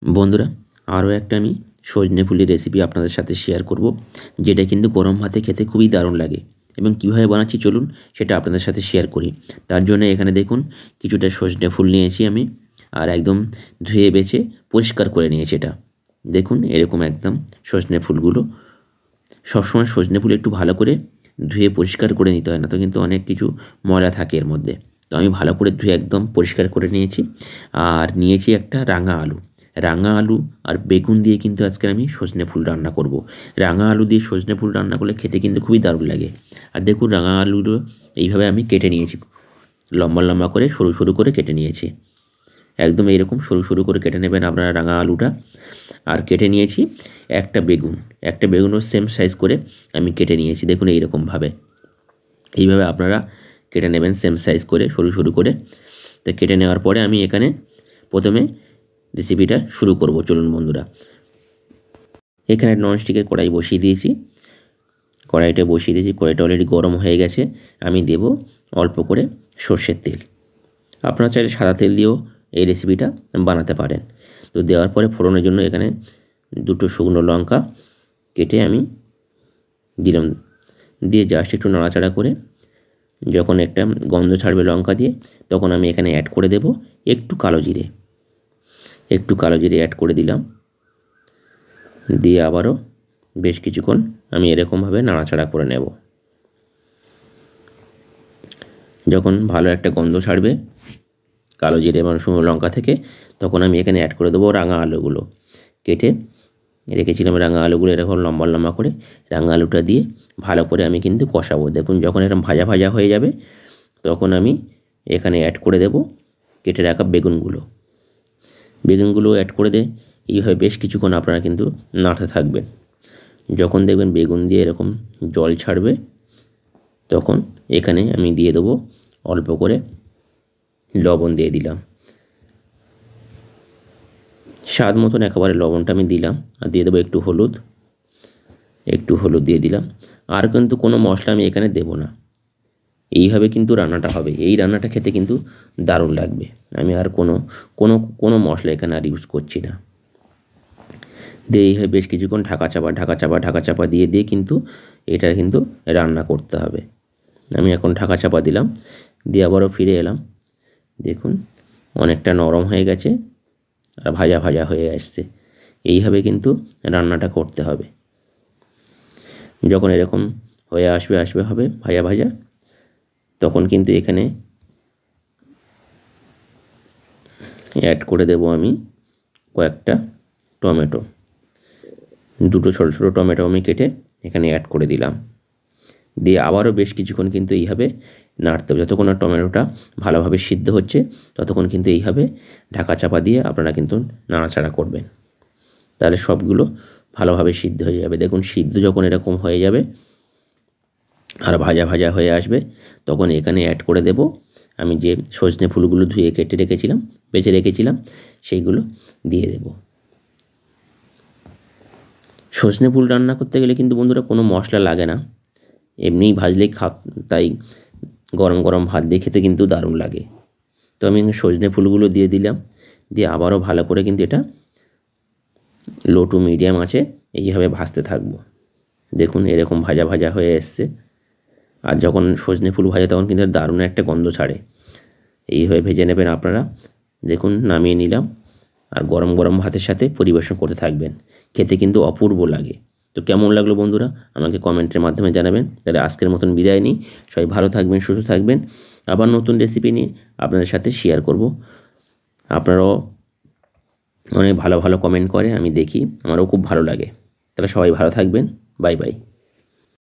বন্ধুরা, আরও একটা আমি সজনে ফুলের রেসিপি আপনাদের সাথে শেয়ার করব, যেটা কিন্তু গরম ভাতে খেতে খুবই দারুণ লাগে। এবং কীভাবে বানাচ্ছি চলুন সেটা আপনাদের সাথে শেয়ার করি। তার জন্য এখানে দেখুন কিছুটা সজনে ফুল নিয়েছি আমি, আর একদম ধুয়ে বেছে পরিষ্কার করে নিয়েছি এটা। দেখুন এরকম একদম সজনে ফুলগুলো। সবসময় সজনে ফুল একটু ভালো করে ধুয়ে পরিষ্কার করে নিতে হয়, না তো কিন্তু অনেক কিছু ময়লা থাকে এর মধ্যে। তো আমি ভালো করে ধুয়ে একদম পরিষ্কার করে নিয়েছি। আর নিয়েছি একটা রাঙা আলু। রাঙা আলু আর বেগুন দিয়ে কিন্তু আজকে আমি সজনে ফুল রান্না করব। রাঙা আলু দিয়ে সজনে ফুল রান্না করলে খেতে কিন্তু খুবই দারুণ লাগে। আর দেখুন রাঙা আলুগুলো এইভাবে আমি কেটে নিয়েছি, লম্বা লম্বা করে সরু সরু করে কেটে নিয়েছি। একদম এইরকম সরু সরু করে কেটে নেবেন আপনারা রাঙা আলুটা। আর কেটে নিয়েছি একটা বেগুন, একটা বেগুনও সেম সাইজ করে আমি কেটে নিয়েছি। দেখুন এইরকমভাবে, এইভাবে আপনারা কেটে নেবেন সেম সাইজ করে সরু সরু করে। তো কেটে নেওয়ার পরে আমি এখানে প্রথমে রেসিপিটা শুরু করব। চলুন বন্ধুরা, এখানে ননস্টিকের কড়াই বসিয়ে দিয়েছি। কড়াইটা অলরেডি গরম হয়ে গেছে। আমি দেব অল্প করে সর্ষের তেল। আপনারা চাইলে সাদা তেল দিয়েও এই রেসিপিটা বানাতে পারেন। তো দেওয়ার পরে ফোড়নের জন্য এখানে দুটো শুকনো লঙ্কা কেটে আমি দিলাম, দিয়ে জাস্ট একটু নাড়াচাড়া করে যখন একটা গন্ধ ছাড়বে লঙ্কা দিয়ে, তখন আমি এখানে অ্যাড করে দেব একটু কালো জিরে। অ্যাড করে দিলাম, দিয়ে আবারও বেশ কিছুক্ষণ আমি এরকমভাবে নাড়াচাড়া করে নেব। যখন ভালো একটা গন্ধ ছাড়বে কালো জিরে এবং শুকনো লঙ্কা থেকে, তখন আমি এখানে অ্যাড করে দেবো রাঙা আলুগুলো। কেটে রেখেছিলাম রাঙা আলুগুলো এরকম লম্বা লম্বা করে। রাঙা আলুটা দিয়ে ভালো করে আমি কিন্তু কষাবো। দেখুন যখন এরকম ভাজা ভাজা হয়ে যাবে, তখন আমি এখানে অ্যাড করে দেব কেটে রাখা বেগুনগুলো অ্যাড করে দিয়ে এইভাবে বেশ কিছুক্ষণ আপনারা কিন্তু নাড়তে থাকবেন। যখন দেখবেন বেগুন দিয়ে এরকম জল ছাড়বে, তখন এখানে আমি দিয়ে দেবো অল্প করে লবণ দিয়ে দিলাম, স্বাদ মতন একেবারে লবণটা আমি দিলাম। আর দিয়ে দেবো একটু হলুদ দিয়ে দিলাম। আর কিন্তু কোনো মশলা আমি এখানে দেব না। এইভাবে কিন্তু রান্নাটা হবে। এই রান্নাটা খেতে কিন্তু দারুণ লাগবে। আমি আর কোনো মশলা এখানে আর ইউজ করছি না। দিয়ে এইভাবে বেশ কিছুক্ষণ ঢাকা চাপা দিয়ে কিন্তু এটা কিন্তু রান্না করতে হবে। আমি এখন ঢাকা চাপা দিলাম, দিয়ে আবারও ফিরে এলাম। দেখুন অনেকটা নরম হয়ে গেছে আর ভাজা ভাজা হয়ে আসছে। এইভাবে কিন্তু রান্নাটা করতে হবে। যখন এরকম হয়ে হবে ভাজা ভাজা, তখন কিন্তু এখানে অ্যাড করে দেব আমি কয়েকটা টমেটো। দুটো ছোটো ছোটো টমেটো আমি কেটে এখানে অ্যাড করে দিলাম। দিয়ে আবারও বেশ কিছুক্ষণ কিন্তু এইভাবে নাড়তে হবে। যতক্ষণ না টমেটোটা ভালোভাবে সিদ্ধ হচ্ছে, ততক্ষণ কিন্তু এইভাবে ঢাকা চাপা দিয়ে আপনারা কিন্তু নাড়াচাড়া করবেন। তাহলে সবগুলো ভালোভাবে সিদ্ধ হয়ে যাবে। দেখুন সিদ্ধ যখন এরকম হয়ে যাবে আর ভাজা ভাজা হয়ে আসবে, তখন এখানে অ্যাড করে দেব আমি যে সজনে ফুলগুলো ধুয়ে বেছে রেখেছিলাম, সেইগুলো দিয়ে দেব। সজনে ফুল রান্না করতে গেলে কিন্তু বন্ধুরা কোনো মশলা লাগে না, এমনিই ভাজলেই তাই গরম গরম ভাত দিয়ে খেতে কিন্তু দারুণ লাগে। তো আমি সজনে ফুলগুলো দিয়ে দিলাম, দিয়ে আবারও ভালো করে কিন্তু এটা লো টু মিডিয়াম আঁচে এইভাবে ভাজতে থাকবো। দেখুন এরকম ভাজা ভাজা হয়ে এসছে। আর যখন সজনে ফুল ভাজে তখন কিন্তু দারুণ একটা গন্ধ ছাড়ে। এইভাবে ভেজে নেবেন আপনারা। দেখুন নামিয়ে নিলাম, আর গরম গরম ভাতের সাথে পরিবেশন করতে থাকবেন। খেতে কিন্তু অপূর্ব লাগে। তো কেমন লাগলো বন্ধুরা আমাকে কমেন্টের মাধ্যমে জানাবেন। তাহলে আজকের মতন বিদায় নিই। সবাই ভালো থাকবেন, সুস্থ থাকবেন। আবার নতুন রেসিপি নিয়ে আপনাদের সাথে শেয়ার করব। আপনারাও অনেক ভালো ভালো কমেন্ট করে, আমি দেখি, আমারও খুব ভালো লাগে। তাহলে সবাই ভালো থাকবেন। Bye bye.